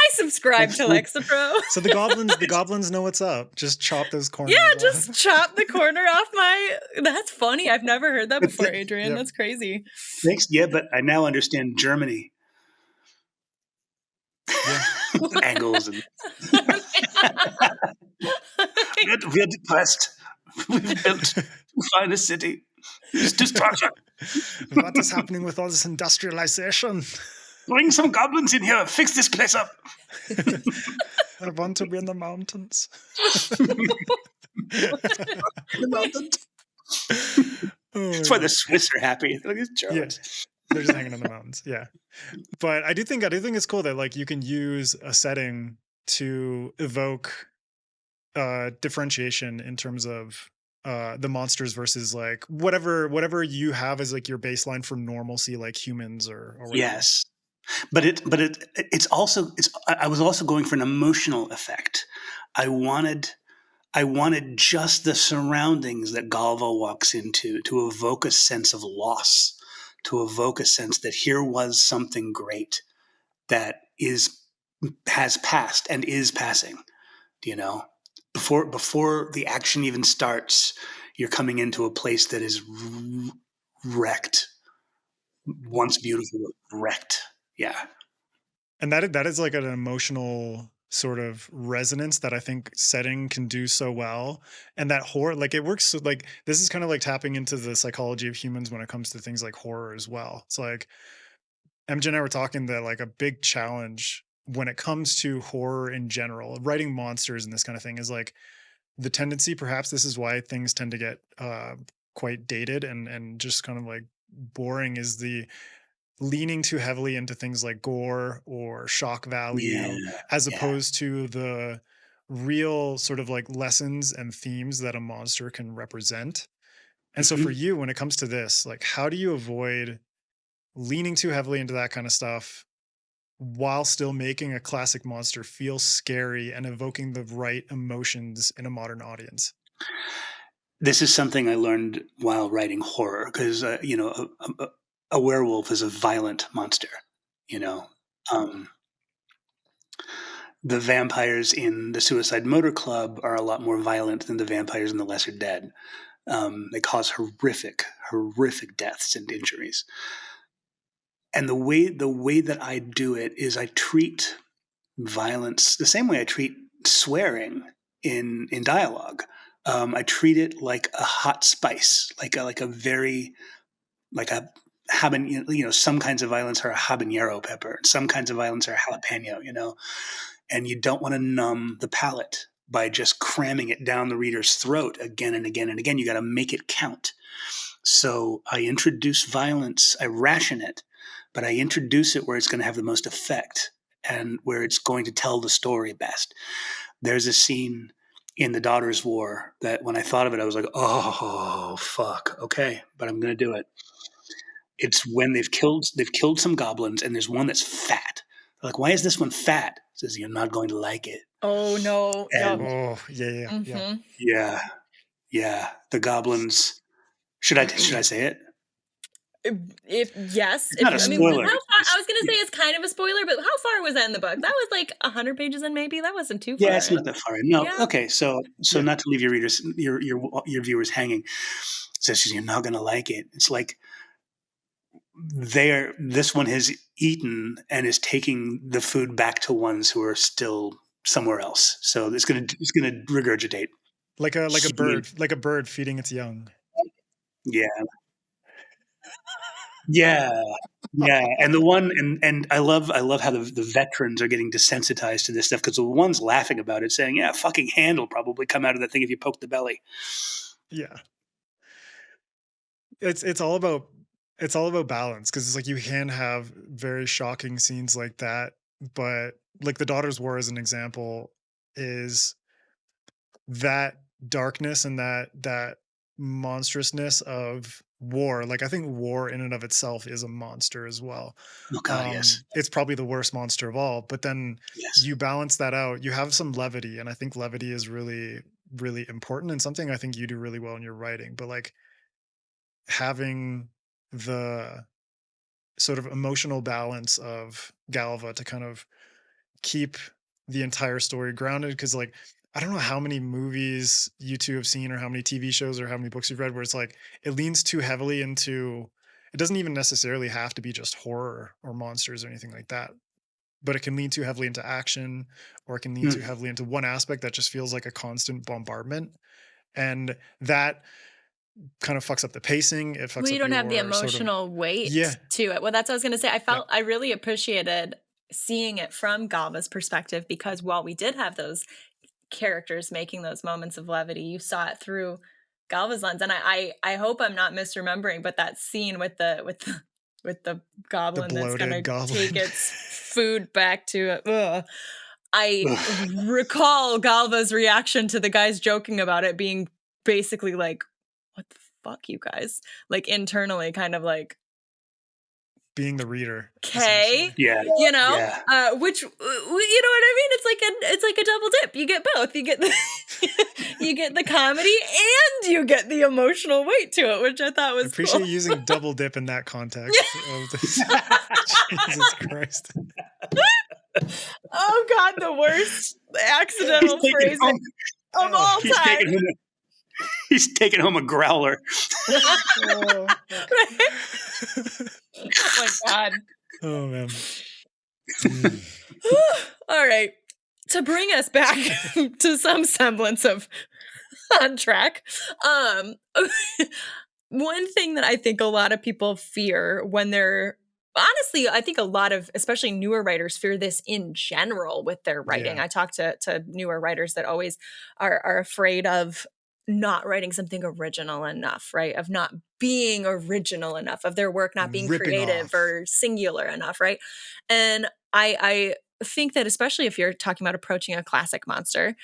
subscribe to Lexapro. So the goblins know what's up. Just chop those corners. Yeah, off. just chop the corner off my. That's funny. I've never heard that before, Adrian. That's crazy. Thanks. Yeah, but I now understand Germany. Yeah. Angles and we're depressed. We've built to find a city. It's destruction. What is happening with all this industrialization? Bring some goblins in here. Fix this place up. I want to be in the mountains. The mountains. That's why the Swiss are happy. Look at these Germans. Yeah. They're just hanging in the mountains. Yeah. But I do think it's cool that like you can use a setting to evoke differentiation in terms of the monsters versus like whatever you have as like your baseline for normalcy, like humans or whatever. Yes. But it's also I was also going for an emotional effect. I wanted just the surroundings that Galva walks into to evoke a sense of loss, to evoke a sense that here was something great that has passed and is passing, Before the action even starts, you're coming into a place that is wrecked. Once beautiful, wrecked. Yeah. And that is like an emotional sort of resonance that I think setting can do so well. And that horror, like it works, like this is kind of like tapping into the psychology of humans when it comes to things like horror as well. It's like MJ and I were talking that like a big challenge when it comes to horror in general, writing monsters and this kind of thing, is like the tendency, perhaps this is why things tend to get quite dated and just kind of like boring, is the leaning too heavily into things like gore or shock value, as opposed to the real sort of like lessons and themes that a monster can represent. And so for you, when it comes to this, like how do you avoid leaning too heavily into that kind of stuff while still making a classic monster feel scary and evoking the right emotions in a modern audience? This is something I learned while writing horror, because a werewolf is a violent monster. The vampires in the Suicide Motor Club are a lot more violent than the vampires in The Lesser Dead. They cause horrific deaths and injuries. And the way that I do it is I treat violence the same way I treat swearing in dialogue. I treat it like a hot spice, like a habanero. Some kinds of violence are a habanero pepper. Some kinds of violence are jalapeno. And you don't want to numb the palate by just cramming it down the reader's throat again and again and again. You got to make it count. So I introduce violence, I ration it, but I introduce it where it's going to have the most effect and where it's going to tell the story best. There's a scene in The Daughter's War that when I thought of it, I was like, oh, fuck. Okay, but I'm going to do it. It's when they've killed some goblins, and there's one that's fat. They're like, why is this one fat? It says, you're not going to like it. Oh no. And Oh, yeah. Mm-hmm. yeah. The goblins. Should I say it? If yes, It's not a spoiler. how far, I was gonna say it's kind of a spoiler, but how far was that in the book? That was like 100 pages in, maybe. That wasn't too far. Yeah, it's not that far in. No, Yeah. okay. So not to leave your readers, your viewers hanging. So she's, you're not going to like it. It's like this one has eaten and is taking the food back to ones who are still somewhere else. So it's going to regurgitate. Like a bird feeding its young. Yeah. Yeah. And the one, and I love how the veterans are getting desensitized to this stuff, because the one's laughing about it, saying, yeah, fucking hand will probably come out of that thing if you poke the belly. Yeah. It's all about balance, because it's like you can have very shocking scenes like that, but like The Daughter's War as an example is that darkness and that monstrousness of war. Like I think war in and of itself is a monster as well. Oh God, yes. It's probably the worst monster of all, but then Yes. you balance that out. You have some levity, and I think levity is really, really important, and something I think you do really well in your writing. But like having the sort of emotional balance of Galva to kind of keep the entire story grounded, because like I don't know how many movies you two have seen, or how many TV shows, or how many books you've read, where it's like it leans too heavily into, it doesn't even necessarily have to be just horror or monsters or anything like that, but it can lean too heavily into action, or it can lean too heavily into one aspect that just feels like a constant bombardment, and that kind of fucks up the pacing. It fucks Well, you up don't have the your sort of- emotional weight Yeah. to it. Well, that's what I was going to say. I really appreciated seeing it from Galva's perspective, because while we did have those characters making those moments of levity, you saw it through Galva's lens. And I hope I'm not misremembering, but that scene with the goblin that's going to goblin. take its food back to it. Ugh. I recall Galva's reaction to the guys joking about it being basically like, what the fuck, you guys? Like internally kind of like, being the reader. okay, Yeah. you know, Yeah. which, you know what I mean? It's like a double dip. You get both. You get the you get the comedy and you get the emotional weight to it, which I thought was I appreciate cool. using double dip in that context. Of this. Jesus Christ. Oh God, the worst accidental phrase of all time. He's taking home a growler. Oh, Oh my God. oh man. All right. To bring us back to some semblance of on track. One thing that I think a lot of people fear when they're, honestly, I think a lot of, especially newer writers, fear this in general with their writing. Yeah. I talk to newer writers that always are afraid of not writing something original enough, right? Of not being original enough, of their work not being Ripping creative off. or singular enough, right? And I think that especially if you're talking about approaching a classic monster,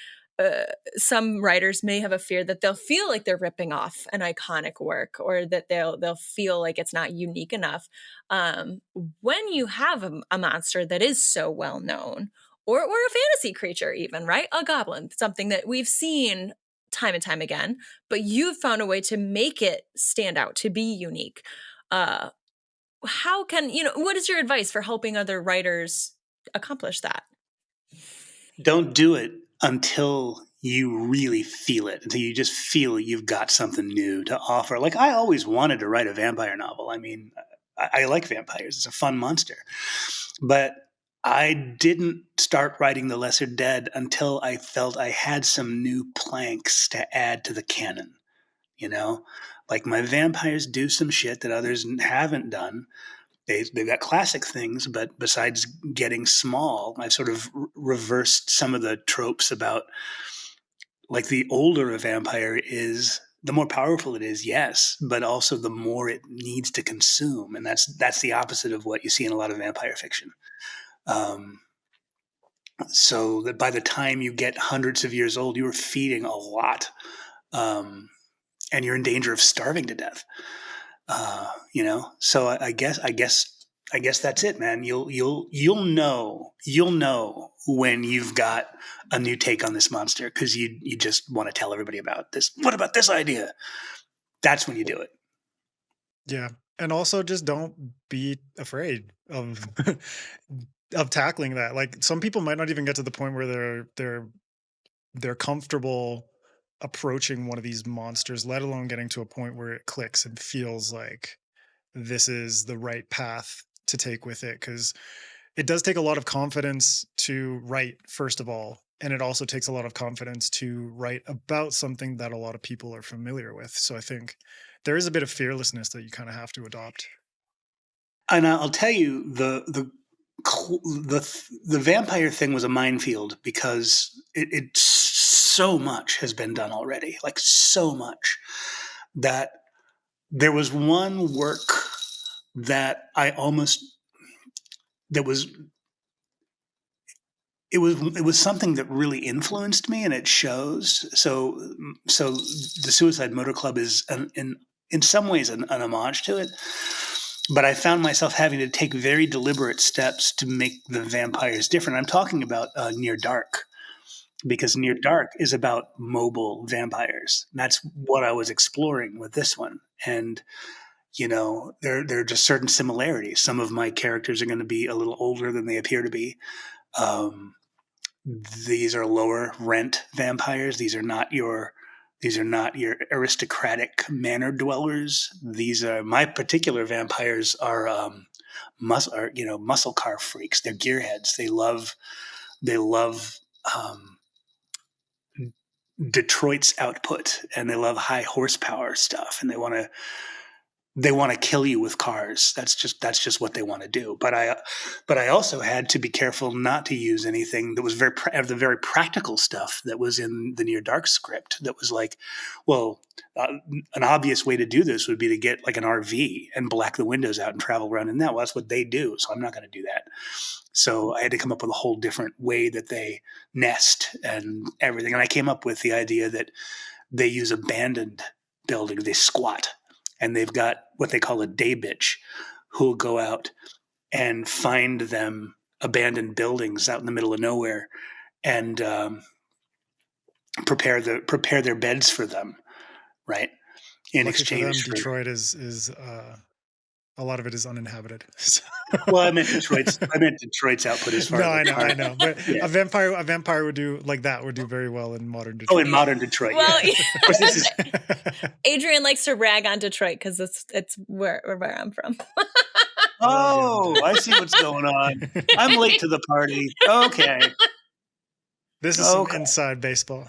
some writers may have a fear that they'll feel like they're ripping off an iconic work, or that they'll feel like it's not unique enough. When you have a monster that is so well known, or a fantasy creature even, right? A goblin, something that we've seen time and time again, but you've found a way to make it stand out, to be unique. How can, what is your advice for helping other writers accomplish that? Don't do it until you really feel it, until you just feel you've got something new to offer. Like, I always wanted to write a vampire novel. I mean, I like vampires. It's a fun monster. But I didn't start writing The Lesser Dead until I felt I had some new planks to add to the canon. Like, my vampires do some shit that others haven't done. They've got classic things, but besides getting small, I've sort of reversed some of the tropes about, like, the older a vampire is, the more powerful it is, yes, but also the more it needs to consume, and that's the opposite of what you see in a lot of vampire fiction. So that by the time you get hundreds of years old, you are feeding a lot, and you're in danger of starving to death. So I guess that's it, man. You'll know when you've got a new take on this monster, because you just want to tell everybody about this. What about this idea? That's when you do it. Yeah. And also just don't be afraid of of tackling that. Like, some people might not even get to the point where they're comfortable approaching one of these monsters, let alone getting to a point where it clicks and feels like this is the right path to take with it. Because it does take a lot of confidence to write, first of all. And it also takes a lot of confidence to write about something that a lot of people are familiar with. So I think there is a bit of fearlessness that you kind of have to adopt. And I'll tell you, the vampire thing was a minefield, because it so much has been done already, like so much, that there was one work that it was something that really influenced me, and it shows. So the Suicide Motor Club is in some ways an homage to it, but I found myself having to take very deliberate steps to make the vampires different. I'm talking about Near Dark, because Near Dark is about mobile vampires. And that's what I was exploring with this one. And there are just certain similarities. Some of my characters are going to be a little older than they appear to be. These are lower rent vampires. These are not your aristocratic manor dwellers. These are my particular vampires are muscle car freaks. They're gearheads. They love Detroit's output, and they love high horsepower stuff, and they want to kill you with cars. That's just what they want to do. But I also had to be careful not to use anything that was the very practical stuff that was in the Near Dark script. That was like, well, an obvious way to do this would be to get like an RV and black the windows out and travel around in that. Well, that's what they do, so I'm not going to do that. So I had to come up with a whole different way that they nest and everything. And I came up with the idea that they use abandoned buildings. They squat. And they've got what they call a day bitch, who will go out and find them abandoned buildings out in the middle of nowhere, and prepare their beds for them, right? In Lucky exchange for them, Detroit is a lot of it is uninhabited. Well, I meant Detroit's output as far as I know, but yeah. a vampire would do very well in modern Detroit. Oh, in modern Detroit. Well, yeah. Of course, this is Adrian likes to rag on Detroit because it's where I'm from. Oh, I see what's going on. I'm late to the party. Okay. This is some inside baseball.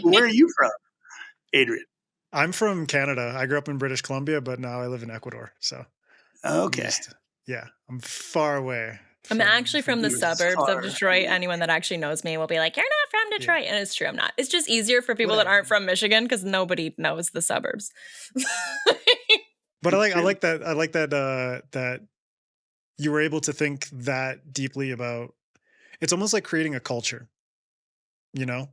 Where are you from, Adrian? I'm from Canada. I grew up in British Columbia, but now I live in Ecuador. So, okay. I'm far away. I'm actually from the suburbs of Detroit. Anyone that actually knows me will be like, "You're not from Detroit," and it's true, I'm not. It's just easier for people that aren't from Michigan because nobody knows the suburbs. But I like that you were able to think that deeply about. It's almost like creating a culture.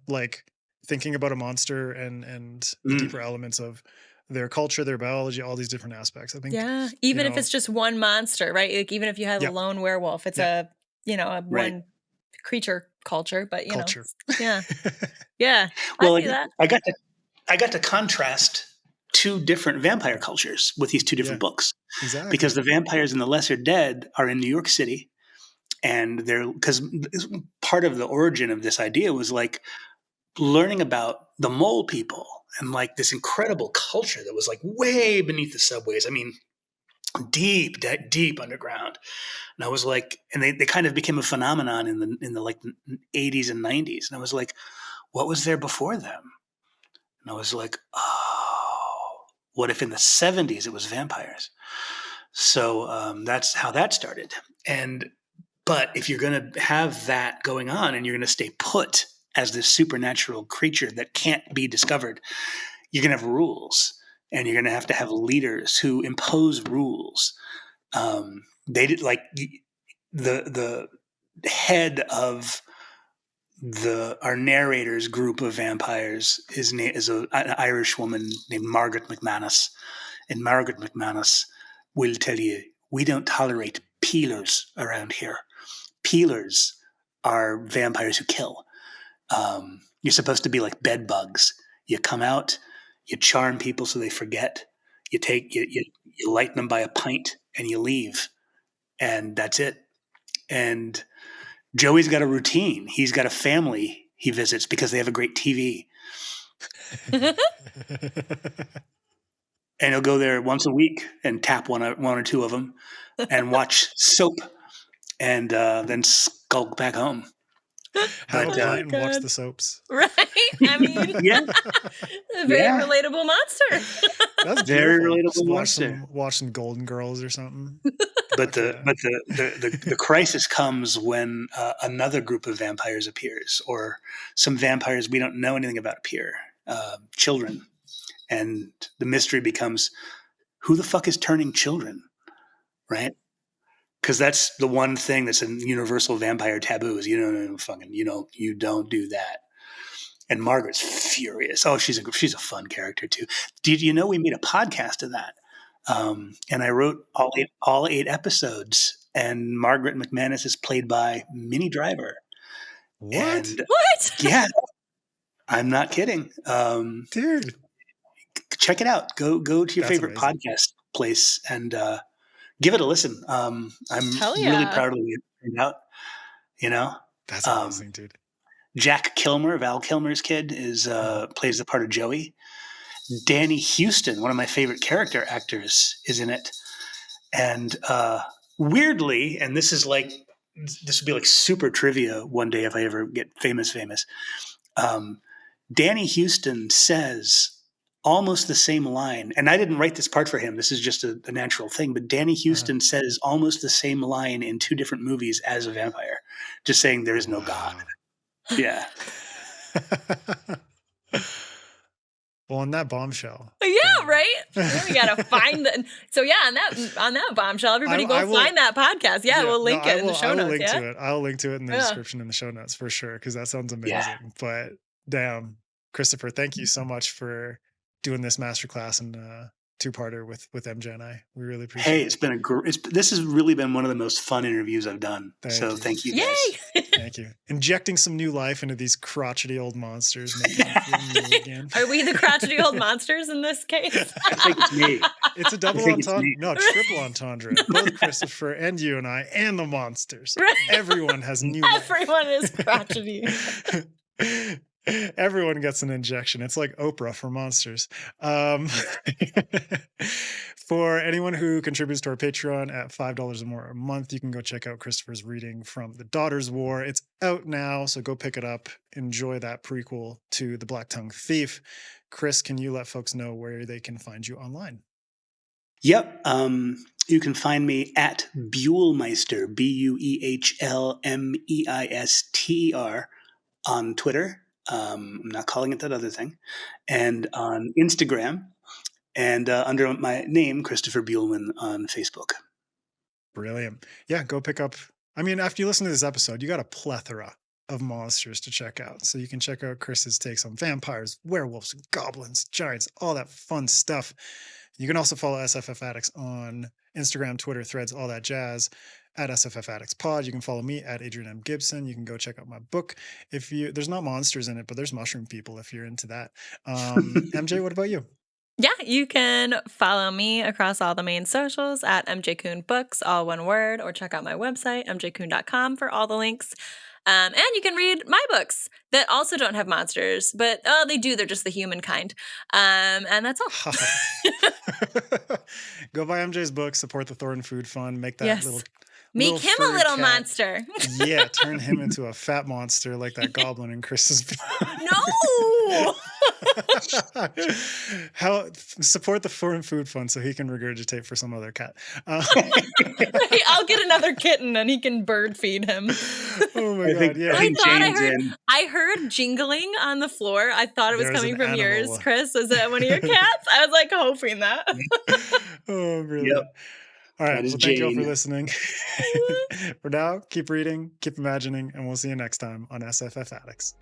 Like thinking about a monster and the deeper elements of their culture, their biology, all these different aspects. I think. Yeah, even if it's just one monster, right? Like even if you have a lone werewolf, it's a one creature culture. But culture. Yeah. Well, I see that. I got to contrast two different vampire cultures with these two different books. Exactly. Because the vampires in The Lesser Dead are in New York City, and because part of the origin of this idea was like learning about the mole people and like this incredible culture that was like way beneath the subways. I mean, deep underground. And I was like, and they kind of became a phenomenon in the like 80s and 90s. And I was like, what was there before them? And I was like, oh, what if in the 70s it was vampires? So that's how that started. But if you're going to have that going on and you're going to stay put as this supernatural creature that can't be discovered, you're going to have rules, and you're going to have leaders who impose rules. They did like the head of our narrator's group of vampires is an Irish woman named Margaret McManus, and Margaret McManus will tell you, we don't tolerate peelers around here. Peelers are vampires who kill. You're supposed to be like bed bugs. You come out, you charm people so they forget. You lighten them by a pint, and you leave, and that's it. And Joey's got a routine. He's got a family he visits because they have a great TV. And he'll go there once a week and tap one or two of them and watch soap, and then skulk back home. Have a pint and watch the soaps. Right? I mean, Yeah. a very relatable monster. That's Very beautiful. relatable Just monster. watch some Golden Girls or something. But the crisis comes when another group of vampires appears, or some vampires we don't know anything about appear, children. And the mystery becomes, who the fuck is turning children, right? Because that's the one thing that's a universal vampire taboo is you don't do that. And Margaret's furious. Oh, she's a fun character too. Did you know we made a podcast of that? And I wrote all eight episodes. And Margaret McManus is played by Minnie Driver. What? And, What? yeah, I'm not kidding. Dude. Check it out. Go to your That's favorite amazing. podcast place and give it a listen. I'm Hell yeah. really proud of the way it turned out. You know, That's amazing, dude. Jack Kilmer, Val Kilmer's kid, plays the part of Joey. Danny Houston, one of my favorite character actors, is in it. And weirdly, and this would be like super trivia one day if I ever get famous. Danny Houston says almost the same line, and I didn't write this part for him. This is just a natural thing. But Danny Houston says almost the same line in two different movies as a vampire, just saying there is no God. Yeah. Well, on that bombshell. Yeah, right. Yeah, we gotta find the. So yeah, on that bombshell, everybody find that podcast. Yeah, we'll link it in the show notes. I'll link to it in the description in the show notes for sure, because that sounds amazing. Yeah. But damn, Christopher, thank you so much for doing this masterclass and two-parter with MJ and I. We really appreciate it. Hey, it's been this has really been one of the most fun interviews I've done. Thank you guys. Yay! Thank you. Injecting some new life into these crotchety old monsters, making them feel new again. Are we the crotchety old monsters in this case? I think it's me. It's a double entendre. No, triple entendre. Both Christopher and you and I and the monsters. Right. Everyone has new life. Everyone is crotchety. Everyone gets an injection. It's like Oprah for monsters. For anyone who contributes to our Patreon at $5 or more a month, you can go check out Christopher's reading from The Daughter's War. It's out now, so go pick it up. Enjoy that prequel to The Black Tongue Thief. Chris, can you let folks know where they can find you online? Yep. You can find me at Buehlmeister, BUEHLMEISTER, on Twitter. I'm not calling it that other thing. And on Instagram, and under my name, Christopher Buehlman, on Facebook. Brilliant. Yeah, go pick up. I mean, after you listen to this episode, you got a plethora of monsters to check out. So you can check out Chris's takes on vampires, werewolves, goblins, giants, all that fun stuff. You can also follow SFF Addicts on Instagram, Twitter, Threads, all that jazz. At SFF Addicts Pod. You can follow me at Adrian M. Gibson. You can go check out my book. There's not monsters in it, but there's mushroom people if you're into that. MJ, what about you? Yeah, you can follow me across all the main socials at MJ Kuhn Books, all one word, or check out my website, mjkuhn.com, for all the links. And you can read my books that also don't have monsters, but they do. They're just the human kind. And that's all. Go buy MJ's book, support the Thornton Food Fund, make that Make him a furry little cat. monster. Yeah, turn him into a fat monster like that goblin in Chris's. No. How support the foreign food fund so he can regurgitate for some other cat. I'll get another kitten and he can bird feed him. Oh my god! Yeah, I heard jingling on the floor. I thought it was coming from yours, Chris. Is it one of your cats? I was like hoping that. Oh, brilliant. Yep. All right. Well, thank you all for Jane. listening. For now, keep reading, keep imagining, and we'll see you next time on SFF Addicts.